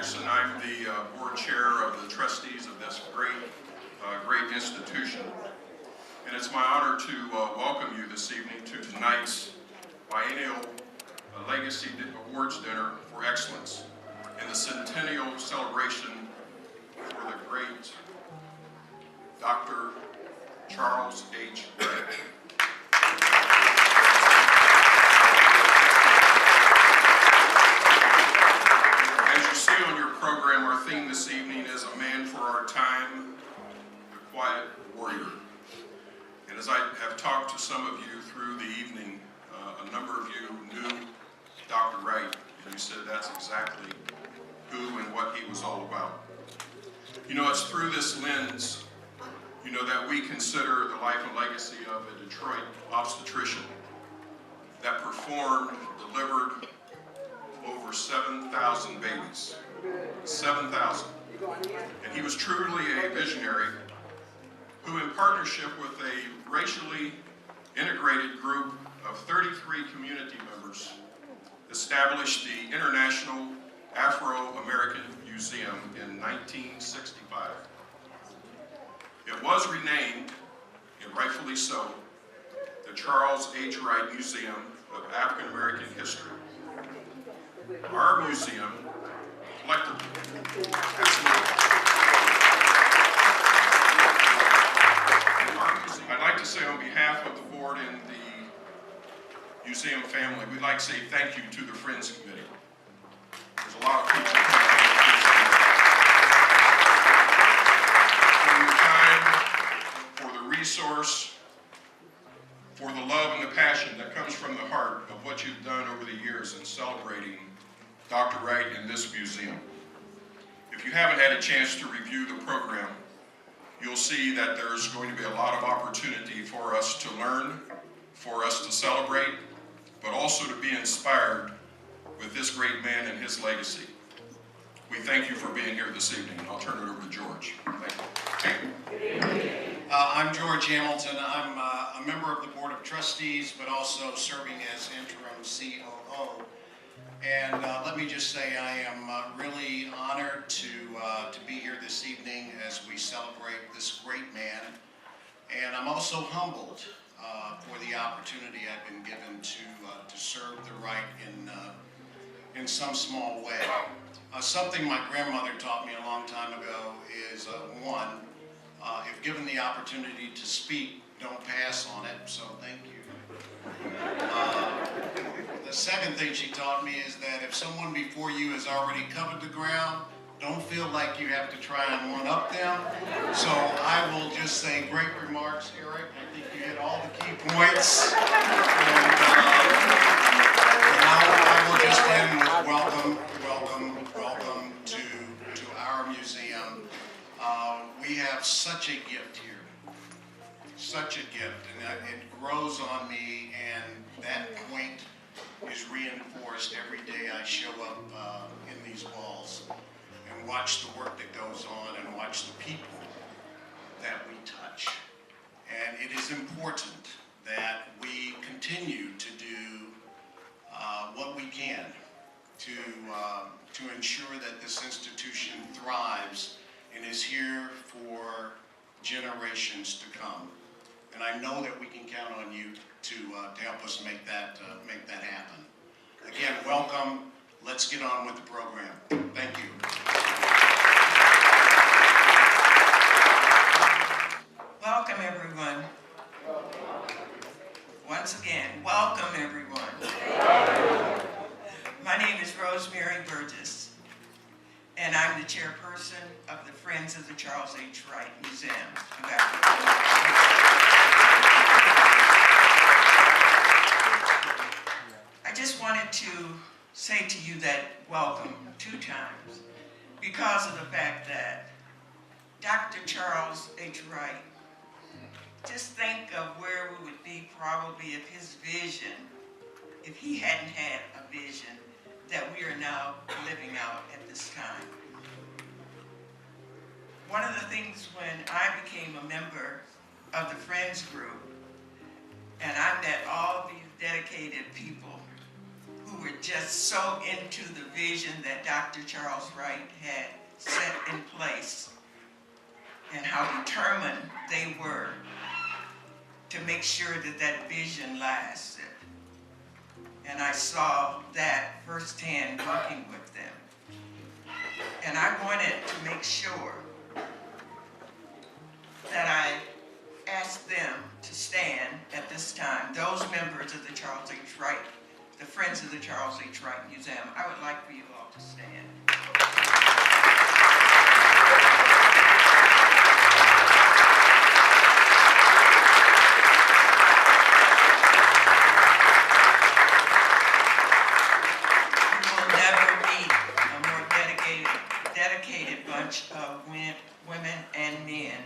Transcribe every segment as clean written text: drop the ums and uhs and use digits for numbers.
Anderson. I'm the board chair of the trustees of this great institution. And it's my honor to welcome you this evening to tonight's biennial Legacy Awards Dinner for Excellence in the Centennial celebration for the great Dr. Charles H. Wright. As you see on your program, our theme this evening is A Man for Our Time, the Quiet Warrior. And as I have talked to some of you through the evening, a number of you knew Dr. Wright, and you said that's exactly who and what he was all about. You know, it's through this lens, you know, that we consider the life and legacy of a Detroit obstetrician that performed, delivered over 7,000 babies. 7,000. And he was truly a visionary who, in partnership with a racially integrated group of 33 community members, established the International Afro-American Museum in 1965. It was renamed, and rightfully so, the Charles H. Wright Museum of African American History. Our museum, collectively, I'd like to say on behalf of the board and the museum family, we'd like to say thank you to the Friends Committee. There's a lot of people for your time, for the resource, for the love and the passion that comes from the heart of what you've done over the years in celebrating Dr. Wright in this museum. If you haven't had a chance to review the program, you'll see that there's going to be a lot of opportunity for us to learn, for us to celebrate, but also to be inspired with this great man and his legacy. We thank you for being here this evening, and I'll turn it over to George. Thank you. I'm George Hamilton. I'm a member of the Board of Trustees, but also serving as interim COO. And let me just say I am really honored to be here this evening as we celebrate this great man. And I'm also humbled for the opportunity I've been given to serve the Wright in some small way. Something my grandmother taught me a long time ago is one, if given the opportunity to speak, don't pass on it, so thank you. The second thing she taught me is that if someone before you has already covered the ground, don't feel like you have to try and one-up them. So I will just say great remarks, Eric. I think you hit all the key points. And now I will just end with welcome to our museum. We have such a gift here. Such a gift, and it grows on me, and that point is reinforced every day I show up in these walls and watch the work that goes on and watch the people that we touch. And it is important that we continue to do what we can to ensure that this institution thrives and is here for generations to come. And I know that we can count on you to help us make that happen. Again, welcome. Let's get on with the program. Thank you. Welcome, everyone. Once again, welcome, everyone. My name is Rosemary Burgess, and I'm the chairperson of the Friends of the Charles H. Wright Museum. I just wanted to say to you that welcome 2 times because of the fact that Dr. Charles H. Wright, just think of where we would be probably if his vision, if he hadn't had a vision that we are now living out at this time. One of the things when I became a member of the Friends group, and I met all these dedicated people who were just so into the vision that Dr. Charles Wright had set in place and how determined they were to make sure that that vision lasted. And I saw that firsthand working with them. And I wanted to make sure that I asked them to stand at this time, those members of the Charles H. Wright, the Friends of the Charles H. Wright Museum. I would like for you all to stand. You will never meet a more dedicated bunch of women and men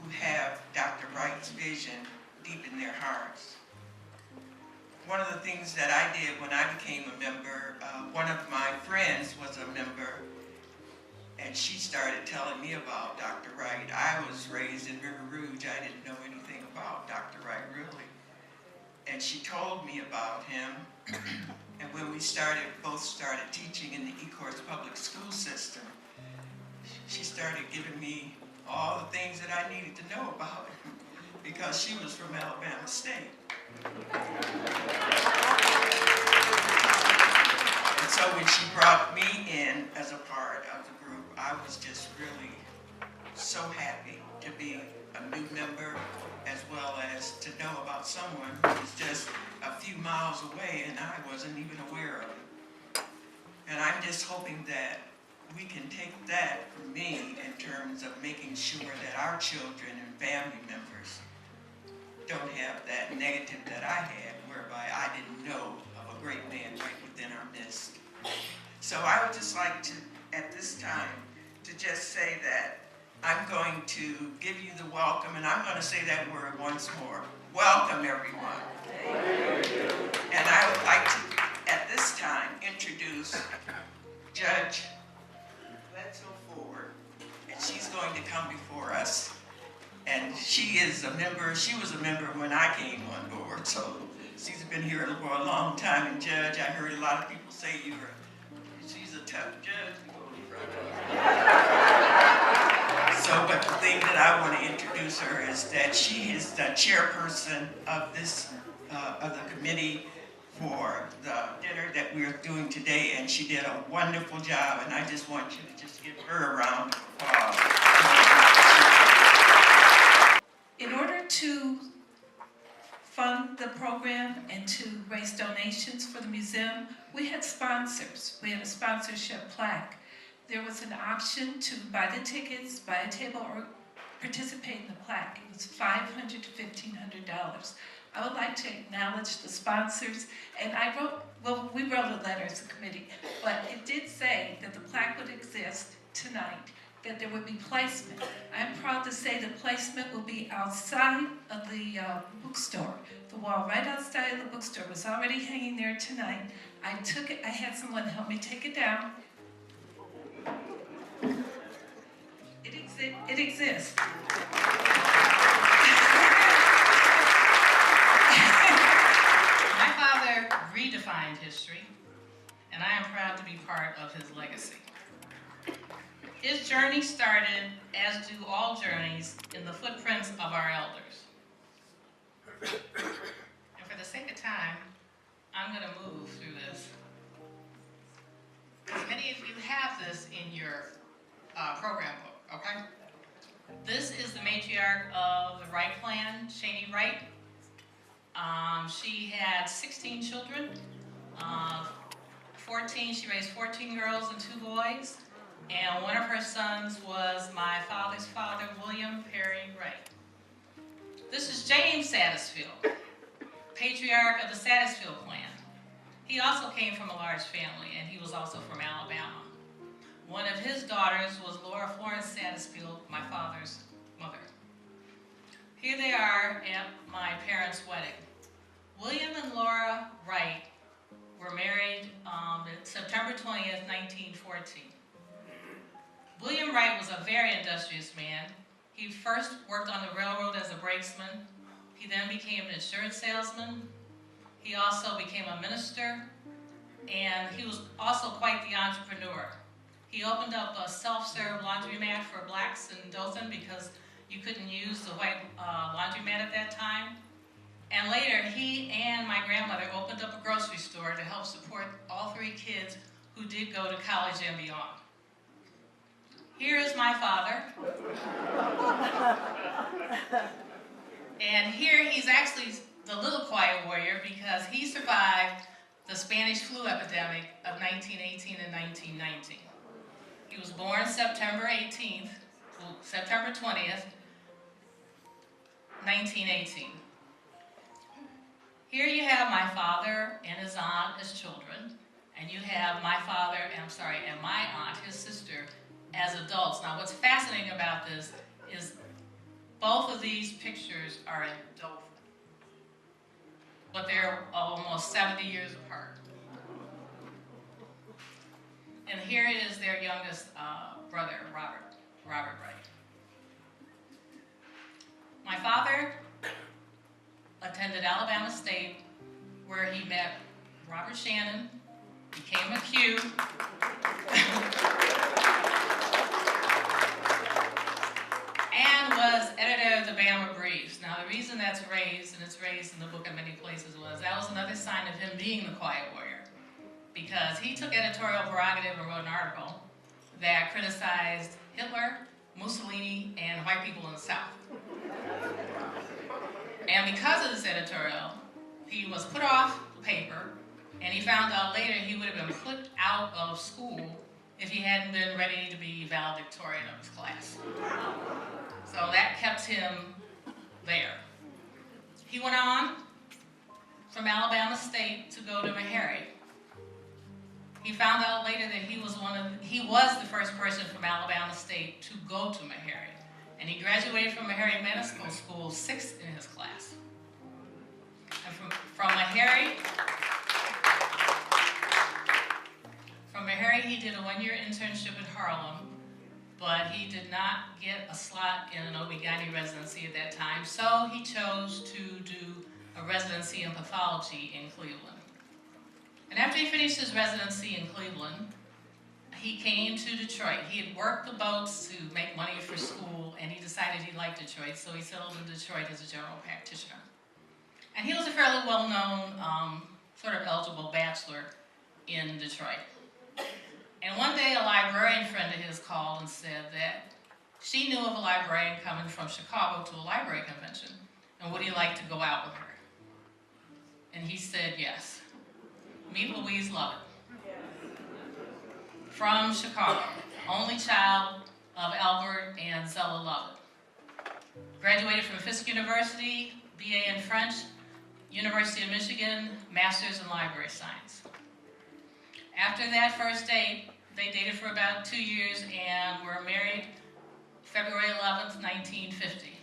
who have Dr. Wright's vision deep in their hearts. One of the things that I did when I became a member, one of my friends was a member, and she started telling me about Dr. Wright. I was raised in River Rouge. I didn't know anything about Dr. Wright, really. And she told me about him, and when we both started teaching in the E-Course public school system, she started giving me all the things that I needed to know about him, because she was from Alabama State. And so when she brought me in as a part of the group, I was just really so happy to be a new member, as well as to know about someone who was just a few miles away and I wasn't even aware of it. And I'm just hoping that we can take that from me in terms of making sure that our children and family members don't have that negative that I had, whereby I didn't know of a great man right within our midst. So I would just like to, at this time, to just say that I'm going to give you the welcome, and I'm going to say that word once more. Welcome, everyone. And I would like to, at this time, introduce Judge Ford, and she's going to come before us. And she was a member when I came on board, so she's been here for a long time. And Judge, I heard a lot of people say she's a tough judge to go in front of. So, but the thing that I want to introduce her is that she is the chairperson of this, of the committee for the dinner that we're doing today, and she did a wonderful job, and I just want you to just give her a round of applause. In order to fund the program and to raise donations for the museum, we had sponsors. We had a sponsorship plaque. There was an option to buy the tickets, buy a table, or participate in the plaque. It was $500 to $1,500. I would like to acknowledge the sponsors, and we wrote a letter as a committee, but it did say that the plaque would exist tonight, that there would be placement. I'm proud to say the placement will be outside of the bookstore. The wall right outside of the bookstore was already hanging there tonight. I took it, I had someone help me take it down. It exists. My father redefined history, and I am proud to be part of his legacy. His journey started, as do all journeys, in the footprints of our elders. And for the sake of time, I'm going to move through this. Many of you have this in your program book, okay? This is the matriarch of the Wright clan, Shani Wright. She had 16 children. She raised 14 girls and 2 boys. And one of her sons was my father's father, William Perry Wright. This is James Satisfield, patriarch of the Satisfield clan. He also came from a large family, and he was also from Alabama. One of his daughters was Laura Florence Satisfield, my father's mother. Here they are at my parents' wedding. William and Laura Wright were married September 20th, 1914. William Wright was a very industrious man. He first worked on the railroad as a brakesman. He then became an insurance salesman. He also became a minister. and he was also quite the entrepreneur. He opened up a self-serve laundromat for blacks in Dothan because you couldn't use the white laundromat at that time. And later, he and my grandmother opened up a grocery store to help support all 3 kids who did go to college and beyond. Here is my father. And here he's actually the little quiet warrior because he survived the Spanish flu epidemic of 1918 and 1919. He was born September 20th, 1918. Here you have my father and his aunt as children, and you have my father, and my aunt, his sister, as adults. Now what's fascinating about this is both of these pictures are in Dothan, but they're almost 70 years apart. And here is their youngest brother, Robert Wright. My father attended Alabama State, where he met Robert Shannon, became a Q, and was editor of the Bama Briefs. Now, the reason that's raised, and it's raised in the book in many places, was that was another sign of him being the quiet warrior, because he took editorial prerogative and wrote an article that criticized Hitler, Mussolini, and white people in the South. And because of this editorial, he was put off the paper, and he found out later he would have been put out of school if he hadn't been ready to be valedictorian of his class. So that kept him there. He went on from Alabama State to go to Meharry. He found out later that he was the first person from Alabama State to go to Meharry. And he graduated from Meharry Medical School 6th in his class. And from Meharry, he did a 1-year internship in Harlem, but he did not get a slot in an OB-GYN residency at that time, so he chose to do a residency in pathology in Cleveland. And after he finished his residency in Cleveland, he came to Detroit. He had worked the boats to make money for school, and he decided he liked Detroit, so he settled in Detroit as a general practitioner. And he was a fairly well-known, sort of eligible bachelor in Detroit. And one day a librarian friend of his called and said that she knew of a librarian coming from Chicago to a library convention, and would he like to go out with her? And he said yes. Meet Louise Lovett. From Chicago, only child of Albert and Zella Lovett. Graduated from Fisk University, BA in French, University of Michigan, Master's in Library Science. After that first date, they dated for about 2 years and were married February 11th, 1950.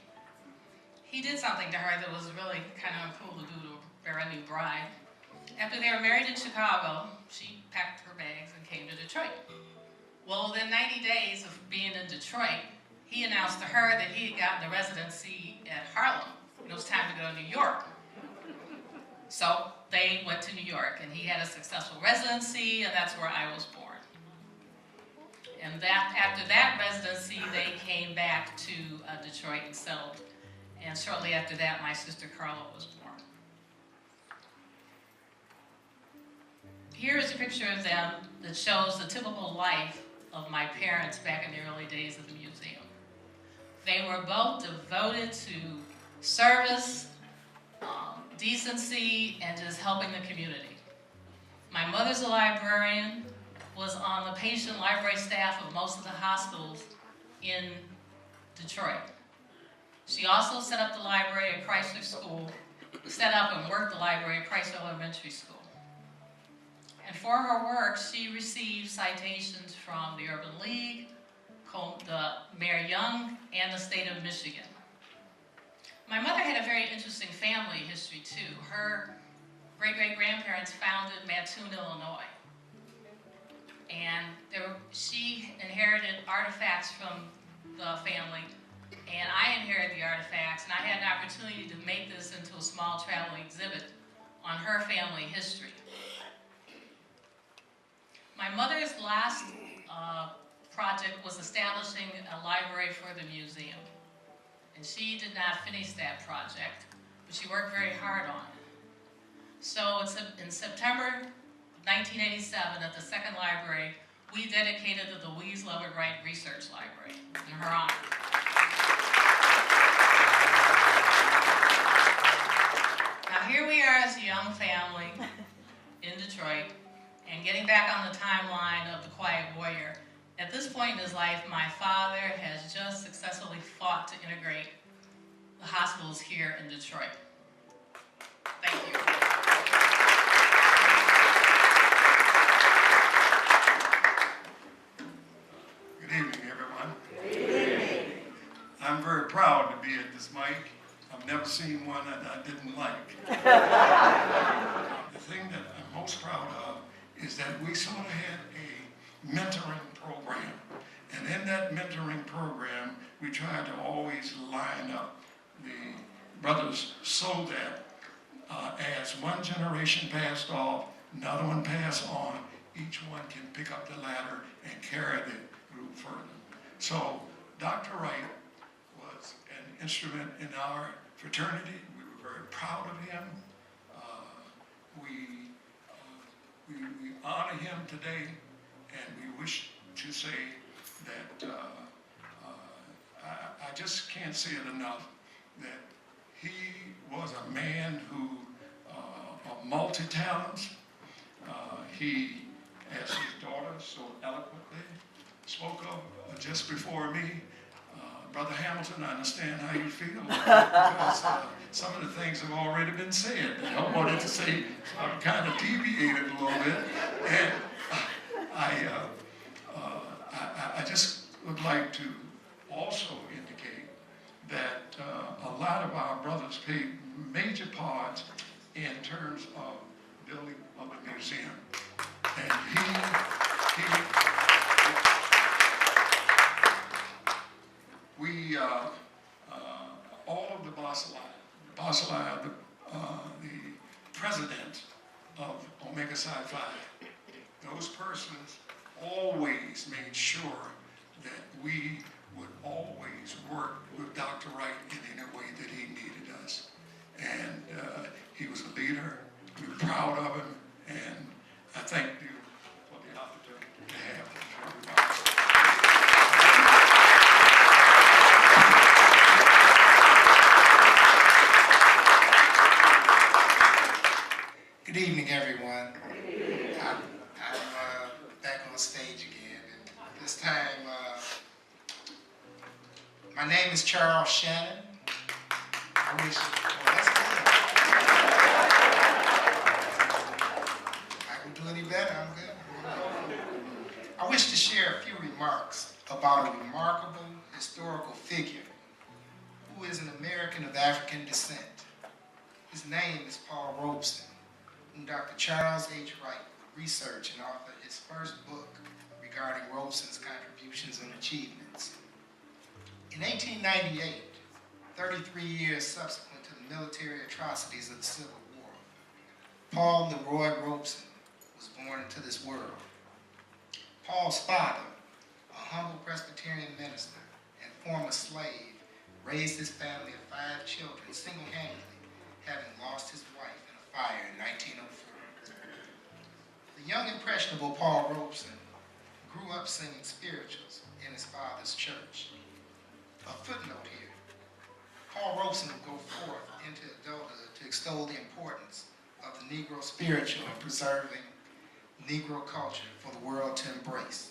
He did something to her that was really kind of uncool to do to a brand new bride. After they were married in Chicago, she packed her bags and came to Detroit. Well, within 90 days of being in Detroit, he announced to her that he had gotten a residency at Harlem, and it was time to go to New York. So they went to New York, and he had a successful residency, and that's where I was born. And after that residency, they came back to Detroit and settled. And shortly after that, my sister Carla was born. Here is a picture of them that shows the typical life of my parents back in the early days of the museum. They were both devoted to service, decency, and just helping the community. My mother's a librarian, was on the patient library staff of most of the hospitals in Detroit. She also set up the library at Chrysler School, set up and worked the library at Chrysler Elementary School. And for her work, she received citations from the Urban League, the Mayor Young, and the state of Michigan. My mother had a very interesting family history too. Her great-great-grandparents founded Mattoon, Illinois. And she inherited artifacts from the family, and I inherited the artifacts, and I had an opportunity to make this into a small traveling exhibit on her family history. mother's last project was establishing a library for the museum. And she did not finish that project, but she worked very hard on it. So in September 1987, at the second library, we dedicated the Louise Lovett Wright Research Library in her honor. Now here we are as a young family in Detroit, and getting back on the timeline of the Quiet Warrior. At this point in his life, my father has just successfully fought to integrate the hospitals here in Detroit. Thank you. Good evening, everyone. Good evening. I'm very proud to be at this mic. I've never seen one that I didn't like. The thing that I'm most proud of is that we sort of had a mentoring program. And in that mentoring program, we tried to always line up the brothers so that as one generation passed off, another one passed on, each one can pick up the ladder and carry the group further. So Dr. Wright was an instrument in our fraternity. We were very proud of him. We honor him today, and we wish to say that I just can't say it enough, that he was a man who, of multi-talents. He, as his daughter so eloquently spoke of just before me, Brother Hamilton, I understand how you feel, because some of the things have already been said. I wanted to say, so I've kind of deviated a little bit, and I just would like to also indicate that a lot of our brothers played major parts in terms of building of the museum. And all of the Basilai, the president of Omega Psi Phi, those persons always made sure that we would always work with Dr. Wright in any way that he needed us. And he was a leader. We were proud of him, and I thank you for the opportunity to have him. Good evening, everyone. I'm back on stage again, and this time, my name is Charles Shannon. I wish, that's good. I can do any better, I'm good. I wish to share a few remarks about a remarkable historical figure who is an American of African descent. His name is Paul Robeson, whom Dr. Charles H. Wright researched and authored his first book regarding Robeson's contributions and achievements. In 1898, 33 years subsequent to the military atrocities of the Civil War, Paul Leroy Robeson was born into this world. Paul's father, a humble Presbyterian minister and former slave, raised his family of 5 children single-handedly, having lost his wife in a fire in 1904. The young impressionable Paul Robeson grew up singing spirituals in his father's church. A footnote here, Paul Robeson would go forth into adulthood to extol the importance of the Negro spiritual in preserving Negro culture for the world to embrace.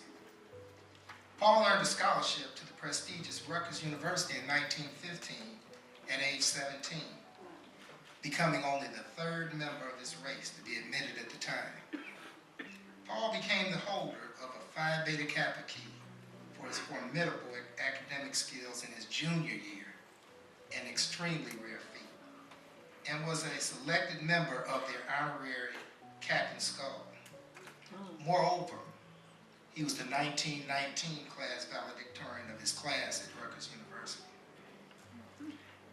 Paul earned a scholarship to the prestigious Rutgers University in 1915 at age 17, becoming only the 3rd member of this race to be admitted at the time. Paul became the holder of a Phi Beta Kappa key for his formidable academic skills in his junior year, an extremely rare feat, and was a selected member of their honorary Captain Skull. Moreover, he was the 1919 class valedictorian of his class at Rutgers University.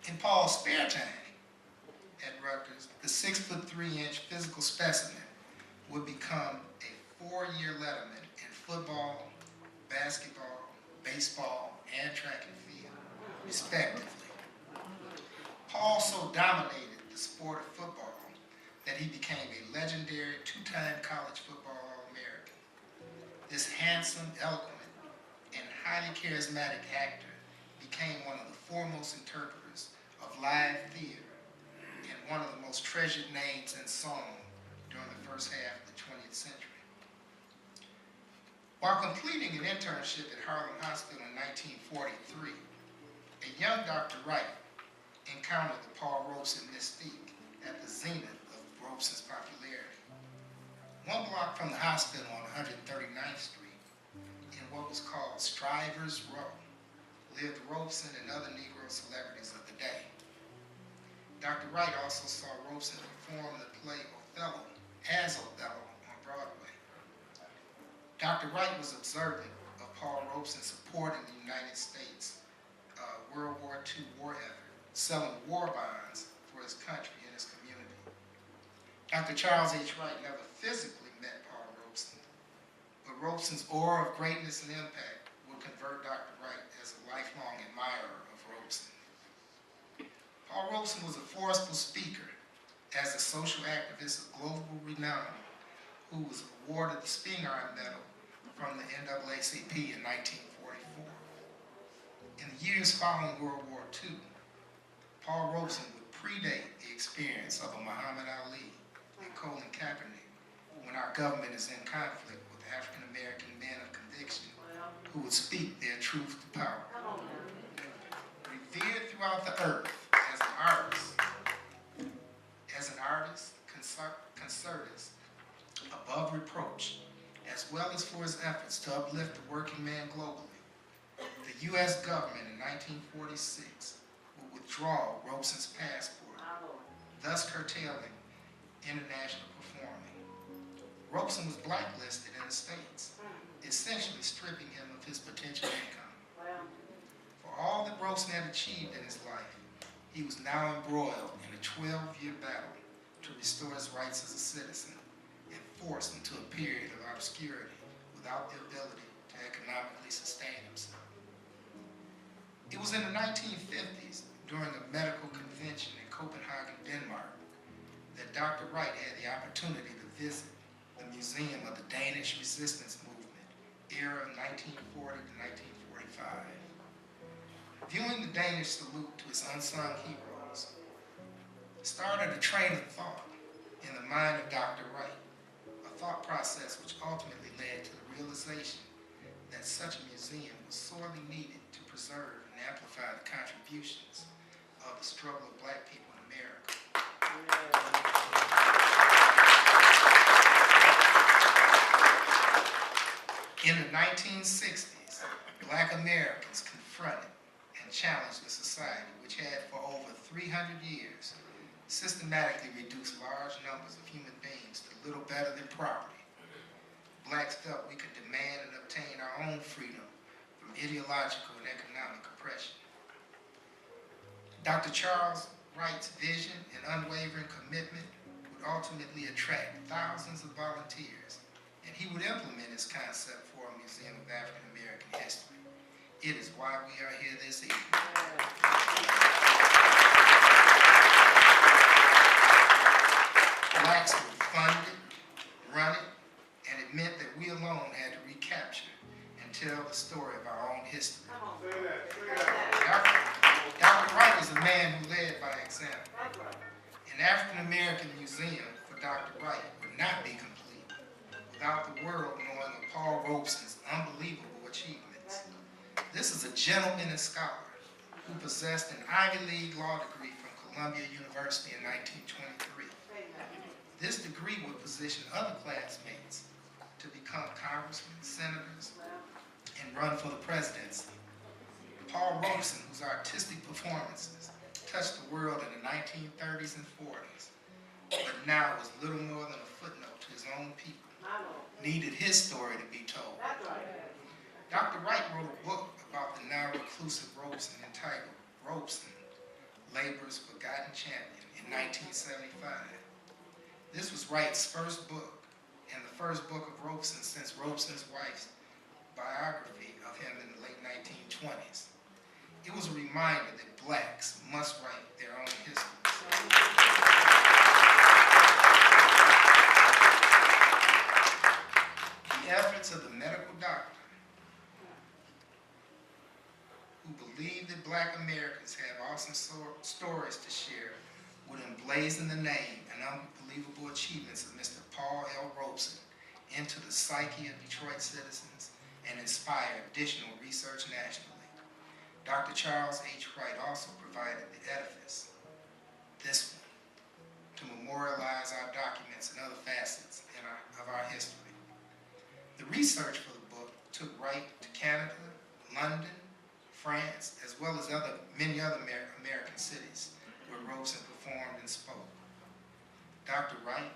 In Paul's spare time at Rutgers, the 6'3" physical specimen would become a 4-year letterman in football, basketball, baseball, and track and field, respectively. Paul so dominated the sport of football that he became a legendary 2-time college football All-American. This handsome, eloquent, and highly charismatic actor became one of the foremost interpreters of live theater and one of the most treasured names in song during the first half of the 20th century. While completing an internship at Harlem Hospital in 1943, a young Dr. Wright encountered the Paul Robeson mystique at the zenith of Robeson's popularity. One block from the hospital on 139th Street, in what was called Strivers Row, lived Robeson and other Negro celebrities of the day. Dr. Wright also saw Robeson perform the play Othello as Othello on Broadway. Dr. Wright was observant of Paul Robeson supporting the United States World War II war effort, selling war bonds for his country and his community. Dr. Charles H. Wright never physically met Paul Robeson, but Robeson's aura of greatness and impact would convert Dr. Wright as a lifelong admirer of Robeson. Paul Robeson was a forceful speaker as a social activist of global renown who was awarded the Spingarn Medal from the NAACP in 1944. In the years following World War II, Paul Robeson would predate the experience of a Muhammad Ali and Colin Kaepernick when our government is in conflict with African American men of conviction who would speak their truth to power. Revered throughout the earth as an artist, concertist, above reproach, as well as for his efforts to uplift the working man globally, the U.S. government in 1946 would withdraw Robeson's passport, thus curtailing international performing. Robeson was blacklisted in the States, essentially stripping him of his potential income. For all that Robeson had achieved in his life, he was now embroiled in a 12-year battle to restore his rights as a citizen and forced into a period of obscurity without the ability to economically sustain himself. It was in the 1950s, during a medical convention in Copenhagen, Denmark, that Dr. Wright had the opportunity to visit the Museum of the Danish Resistance Movement, era of 1940 to 1945. Viewing the Danish salute to its unsung heroes started a train of thought in the mind of Dr. Wright, a thought process which ultimately led to the realization that such a museum was sorely needed to preserve and amplify the contributions of the struggle of black people in America. In the 1960s, black Americans confronted and challenged a society which had for over 300 years systematically reduced large numbers of human beings to little better than property. Blacks felt we could demand and obtain our own freedom from ideological and economic oppression. Dr. Charles Wright's vision and unwavering commitment would ultimately attract thousands of volunteers, and he would implement his concept for a Museum of African American History. It is why we are here this evening. Blacks would fund it, run it, and it meant that we alone had to recapture and tell the story of our own history. Dr. Wright is a man who led by example. An African American museum for Dr. Wright would not be complete without the world knowing of Paul Robeson's unbelievable achievements. This is a gentleman and scholar who possessed an Ivy League law degree from Columbia University in 1923. This degree would position other classmates to become congressmen, senators, and run for the presidency. Paul Robeson, whose artistic performances touched the world in the 1930s and 40s, but now was little more than a footnote to his own people, needed his story to be told. Dr. Wright wrote a book about the now reclusive Robeson entitled Robeson, Labor's Forgotten Champion in 1975. This was Wright's first book and the first book of Robeson since Robeson's wife's biography of him in the late 1920s. It was a reminder that blacks must write their own histories. The efforts of the medical doctor who believed that black Americans have awesome stories to share would emblazon the name and unbelievable achievements of Mr. Paul L. Robeson into the psyche of Detroit citizens and inspire additional research nationally. Dr. Charles H. Wright also provided the edifice, this one, to memorialize our documents and other facets of our history. The research for the book took Wright to Canada, London, France, as well as many other American cities where Robeson performed and spoke. Dr. Wright,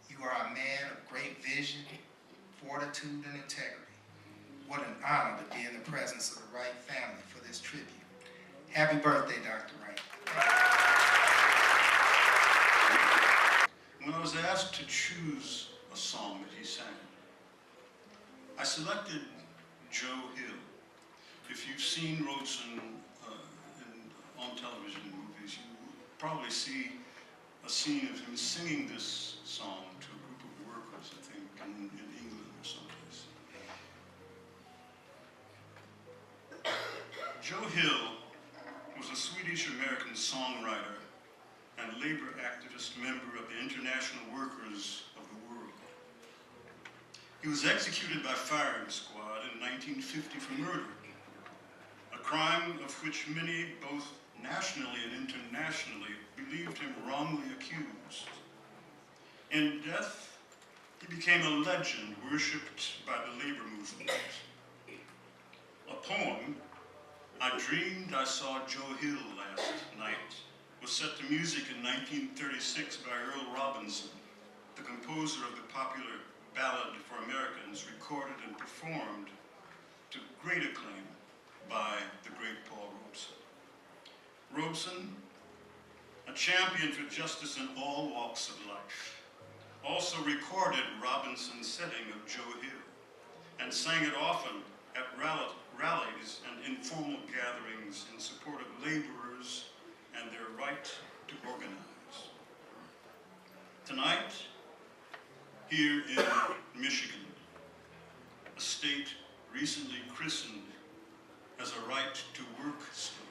you are a man of great vision, fortitude, and integrity. What an honor to be in the presence of the Wright family for this tribute. Happy birthday, Dr. Wright. When I was asked to choose a song that he sang, I selected Joe Hill. If you've seen Robeson on television movies, you will probably see a scene of him singing this song to a group of workers, I think, in England or someplace. Joe Hill was a Swedish-American songwriter and labor activist member of the International Workers of the World. He was executed by firing squad in 1950 for murder, a crime of which many, both nationally and internationally, believed him wrongly accused. In death, he became a legend worshipped by the labor movement. A poem, I Dreamed I Saw Joe Hill Last Night, was set to music in 1936 by Earl Robinson, the composer of the popular Ballad for Americans, recorded and performed to great acclaim by the great Paul Robeson. Robeson, a champion for justice in all walks of life, also recorded Robinson's setting of Joe Hill and sang it often at rallies and informal gatherings in support of laborers and their right to organize. Tonight, here in Michigan, a state recently christened as a right to work state,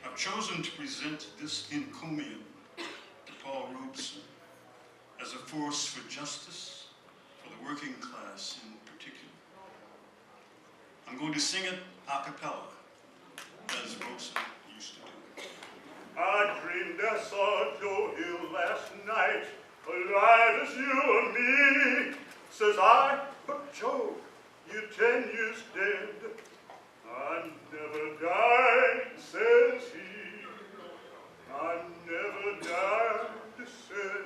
I've chosen to present this encomium to Paul Robeson as a force for justice for the working class in particular. I'm going to sing it a cappella, as Robeson used to do. I dreamed I saw Joe Hill last night, alive as you and me. Says I, but Joe, you 10 years dead. I never died, says he. I never died, said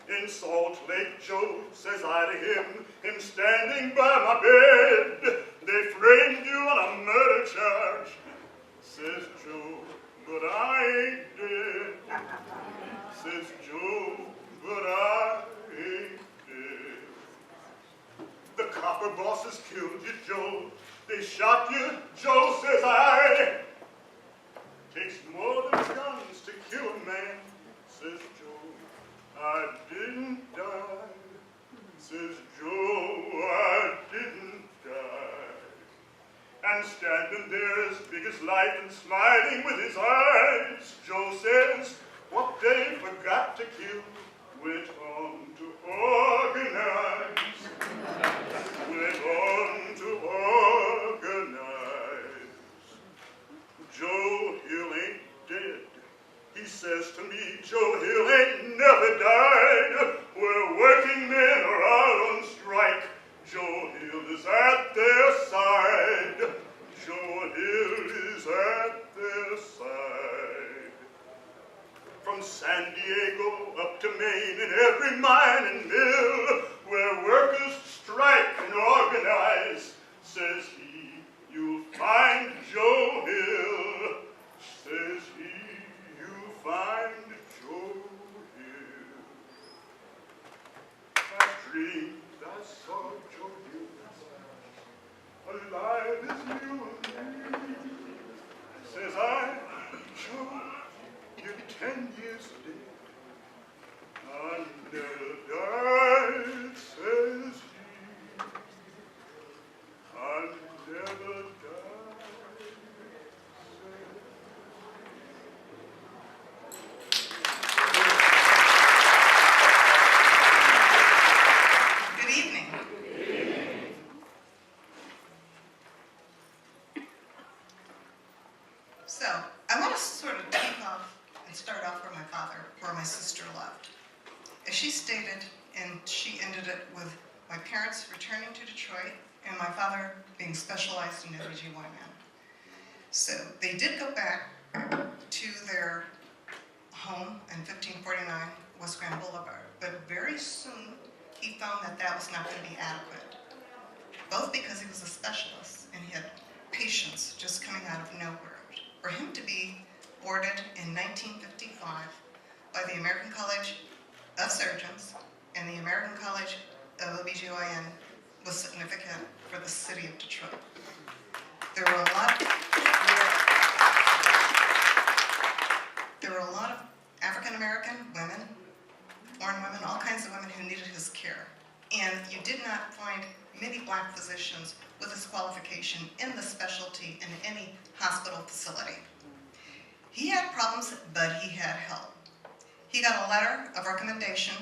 he. In Salt Lake, Joe, says I to him standing by my bed. They framed you on a murder charge, says Joe, but I ain't dead. Says Joe, but I ain't dead. The copper bosses killed you, Joe. They shot you, Joe, says I. Takes more than guns to kill a man, says Joe. I didn't die, says Joe, I didn't die. And standing there as big as life and smiling with his eyes, Joe says, what they forgot to kill went on to organize. Went on to organize. Joe Hill ain't dead. He says to me, Joe Hill ain't never died. Where working men are out on strike, Joe Hill is at their side. Joe Hill is at their side. From San Diego up to Maine, in every mine and mill, where workers strike and organize, says he, you'll find Joe Hill. Says he, you'll find Joe dreams I saw Joe alive as new and me. Says I, Joe, you're 10 years dead. I never died, says he. I never died. Good evening. So, I want to sort of take off and start off where my sister left. As she stated, and she ended it with my parents returning to Detroit and my father being specialized in OBGYN. So, they did go back to their home in 1549 West Grand Boulevard, but very soon he found that that was not going to be adequate, both because he was a specialist and he had patients just coming out of nowhere. For him to be boarded in 1955 by the American College of Surgeons and the American College of OBGYN was significant for the city of Detroit. There were a lot of African American women, foreign women, all kinds of women who needed his care. And you did not find many black physicians with this qualification in the specialty in any hospital facility. He had problems, but he had help. He got a letter of recommendation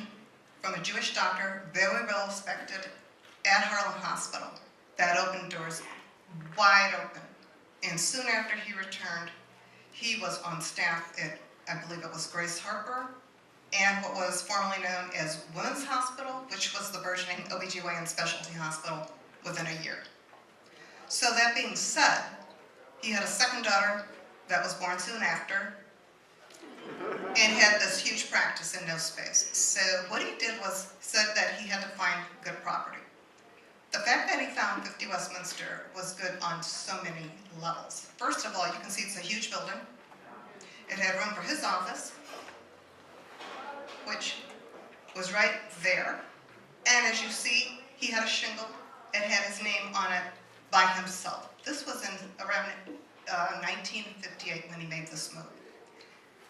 from a Jewish doctor, very well respected, at Harlem Hospital. That opened doors wide open. And soon after he returned, he was on staff at, I believe it was Grace Harper, and what was formerly known as Women's Hospital, which was the burgeoning OBGYN specialty hospital within a year. So that being said, he had a second daughter that was born soon after and had this huge practice in no space. So what he did was said that he had to find good property. The fact that he found 50 Westminster was good on so many levels. First of all, you can see it's a huge building. It had room for his office, which was right there. And as you see, he had a shingle. It had his name on it by himself. This was in around 1958 when he made this move.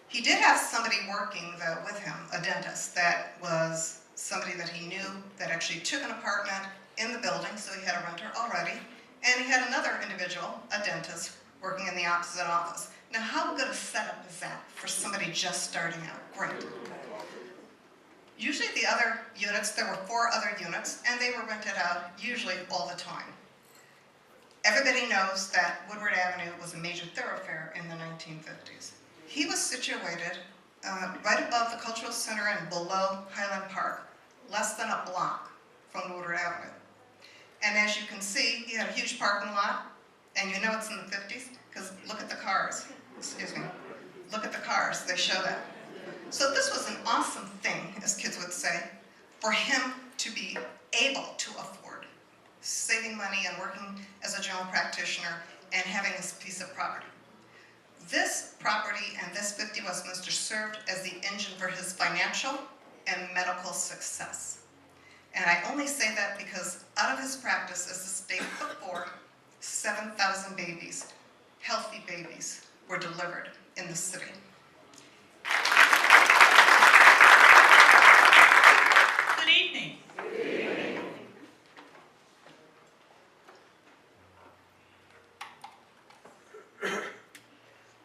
He did have somebody working though with him, a dentist, that was somebody that he knew that actually took an apartment in the building, so he had a renter already. And he had another individual, a dentist, working in the opposite office. Now, how good a setup is that for somebody just starting out? Great. Usually the other units, there were 4 other units, and they were rented out usually all the time. Everybody knows that Woodward Avenue was a major thoroughfare in the 1950s. He was situated right above the Cultural Center and below Highland Park, less than a block from Woodward Avenue. And as you can see, he had a huge parking lot, and you know it's in the 50s, because look at the cars. Excuse me. Look at the cars, they show that. So this was an awesome thing, as kids would say, for him to be able to afford saving money and working as a general practitioner and having this piece of property. This property and this 50 Westminster served as the engine for his financial and medical success. And I only say that because out of his practice, as the state before, 7,000 babies, healthy babies, were delivered in the city. Good evening.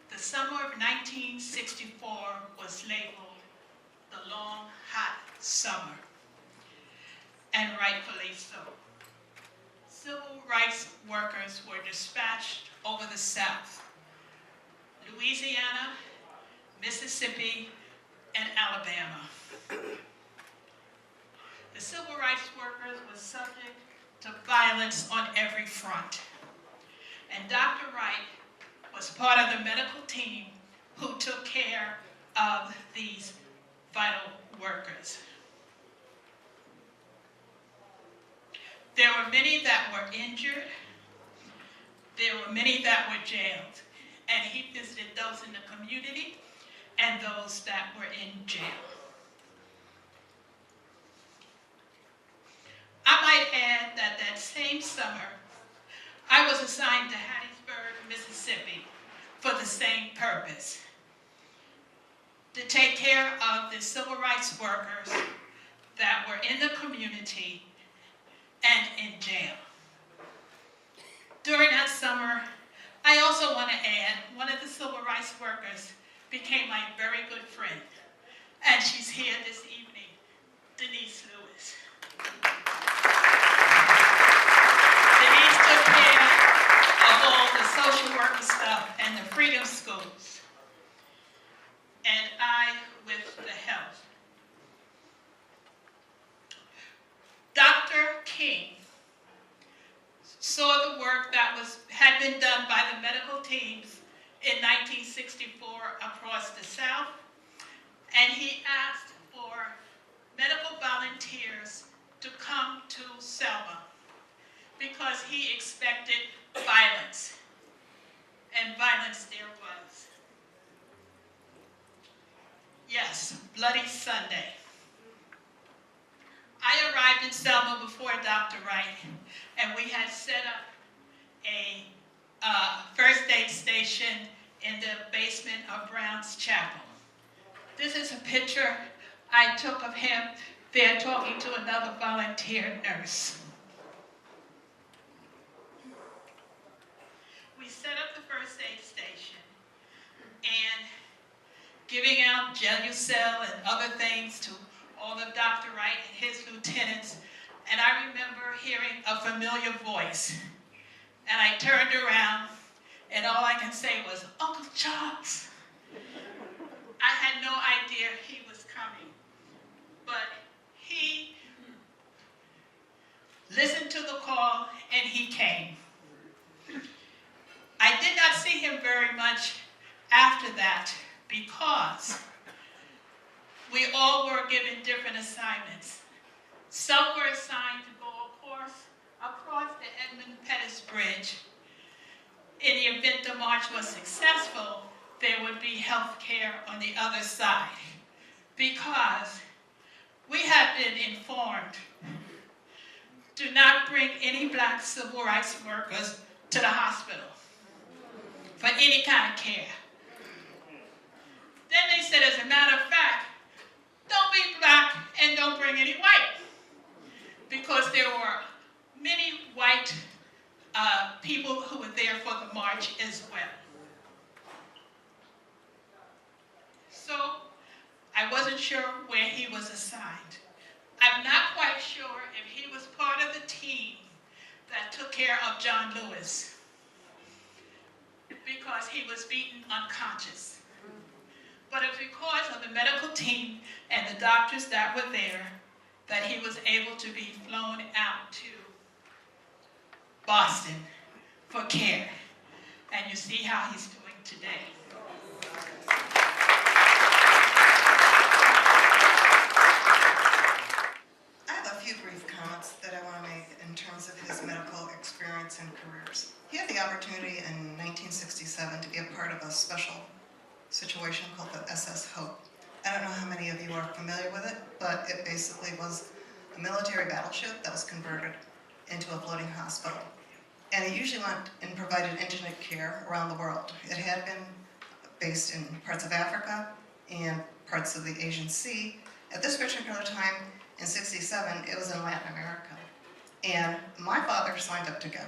The summer of 1964 was labeled the long, hot summer, and rightfully so. Civil rights workers were dispatched over the South, Louisiana, Mississippi, and Alabama. The civil rights workers were subject to violence on every front. And Dr. Wright was part of the medical team who took care of these vital workers. There were many that were injured. There were many that were jailed. And he visited those in the community and those that were in jail. summer, I was assigned to Hattiesburg, Mississippi for the same purpose, to take care of the civil rights workers that were in the community and in jail. During that summer, I also want to add, one of the civil rights workers became my very good friend, and she's here this evening, Denise Lewis. Denise took care of all the social worker stuff and the freedom schools, and I with the health. Dr. King saw the work that had been done by the medical teams in 1964 across the South, and he asked for medical volunteers to come to Selma because he expected violence, and violence there was. Yes, Bloody Sunday. I arrived in Selma before Dr. Wright, and we had set up a first aid station in the basement of Brown's Chapel. This is a picture I took of him there talking to another volunteer nurse. We set up the first aid station and giving out Gelucel and other things to all of Dr. Wright and his lieutenants, and I remember hearing a familiar voice. And I turned around, and all I can say was, "Uncle Charles." I had no idea he was coming, but he listened to the call, and he came. I did not see him very much after that because we all were given different assignments. Some were assigned to go across the Edmund Pettus Bridge. In the event the march was successful, there would be health care on the other side, because we have been informed, do not bring any black civil rights workers to the hospital for any kind of care. Then they said, as a matter of fact, don't be black and don't bring any white, because there were many white people who were there for the march as well. So I wasn't sure where he was assigned. I'm not quite sure if he was part of the team that took care of John Lewis, because he was beaten unconscious. But it's because of the medical team and the doctors that were there that he was able to be flown out to Boston for care. And you see how he's doing today. I have a few brief comments that I want to make in terms of his medical experience and careers. He had the opportunity in 1967 to be a part of a special situation called the SS Hope. I don't know how many of you are familiar with it, but it basically was a military battleship that was converted into a floating hospital. And it usually went and provided internet care around the world. It had been based in parts of Africa and parts of the Asian Sea. At this particular time, in '67, it was in Latin America. And my father signed up to go.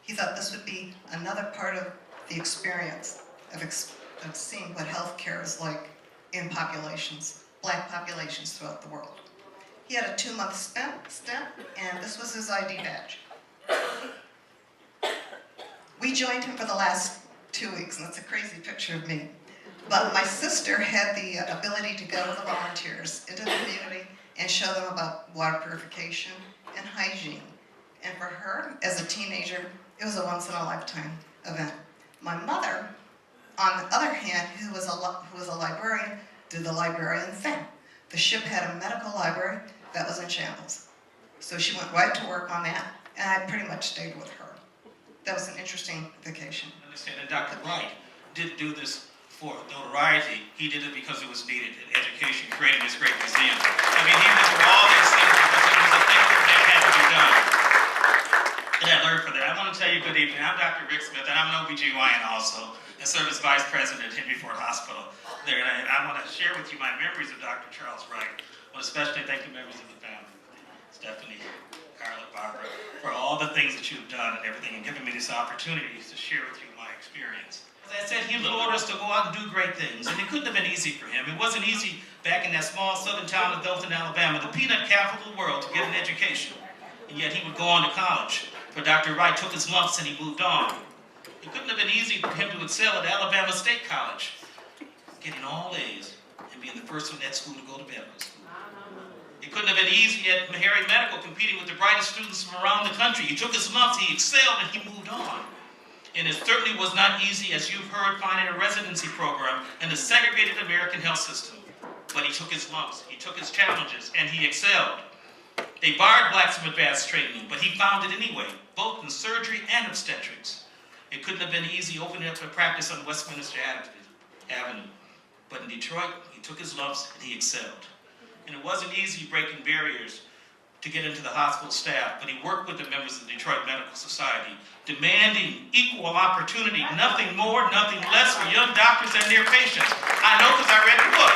He thought this would be another part of the experience of seeing what healthcare is like in populations, black populations throughout the world. He had a 2-month stint, and this was his ID badge. We joined him for the last 2 weeks, and that's a crazy picture of me. But my sister had the ability to go with the volunteers into the community and show them about water purification and hygiene. And for her, as a teenager, it was a once-in-a-lifetime event. My mother, on the other hand, who was a librarian, did the librarian thing. The ship had a medical library that was in shambles. So she went right to work on that, and I pretty much stayed with her. That was an interesting vacation. I understand that Dr. Wright didn't do this for notoriety. He did it because it was needed in education, creating this great museum. I mean, he went through all these things because it was a thing that had to be done. And I learned evening. I'm Dr. Rick Smith, and I'm an OBGYN also, and serve as Vice President at Henry Ford Hospital there. And I want to share with you my memories of Dr. Charles Wright. I want to especially thank the members of the family, Stephanie, Carla, Barbara, for all the things that you've done and everything, and giving me this opportunity to share with you my experience. As I said, he ordered us to go out and do great things, and it couldn't have been easy for him. It wasn't easy back in that small southern town of Dothan, Alabama, the peanut capital of the world, to get an education. And yet he would go on to college. But Dr. Wright took his lumps and he moved on. It couldn't have been easy for him to excel at Alabama State College, getting all A's and being the first one at school to go to medical school. It couldn't have been easy at Meharry Medical, competing with the brightest students from around the country. He took his lumps, he excelled, and he moved on. And it certainly was not easy, as you've heard, finding a residency program in the segregated American health system. But he took his lumps, he took his challenges, and he excelled. They barred blacks from advanced training, but he found it anyway, both in surgery and obstetrics. It couldn't have been easy opening up a practice on Westminster Avenue. But in Detroit, he took his lumps and he excelled. And it wasn't easy breaking barriers to get into the hospital staff, but he worked with the members of the Detroit Medical Society, demanding equal opportunity, nothing more, nothing less for young doctors and their patients. I know because I read the book.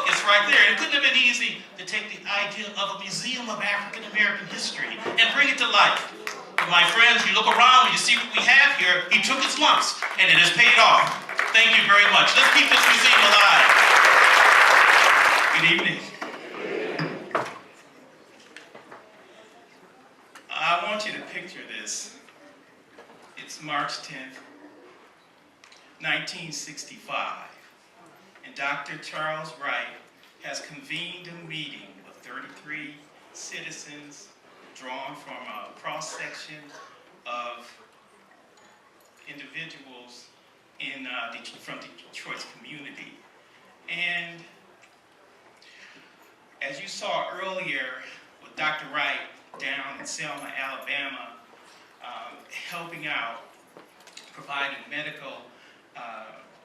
It's right there. It couldn't have been easy to take the idea of a museum of African American history and bring it to life. But my friends, you look around and you see what we have here. He took his lumps and it has paid off. Thank you very much. Let's keep this museum alive. Good evening. I want you to picture this. It's March 10th, 1965. And Dr. Charles Wright has convened a meeting of 33 citizens drawn from a cross-section of individuals from Detroit's community. And as you saw earlier with Dr. Wright down in Selma, Alabama, helping out, providing medical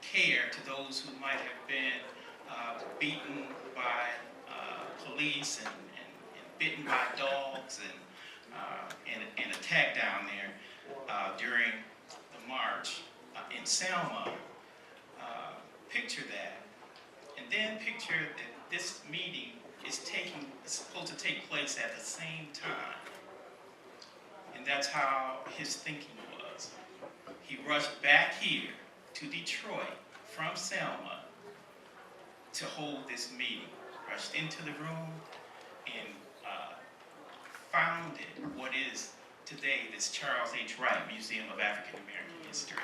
care to those who might have been beaten by police and bitten by dogs and attacked down there during the march in Selma. Picture that, and then picture that this meeting is supposed to take place at the same time, and that's how his thinking was. He rushed back here to Detroit from Selma to hold this meeting, rushed into the room and founded what is today this Charles H. Wright Museum of African American History.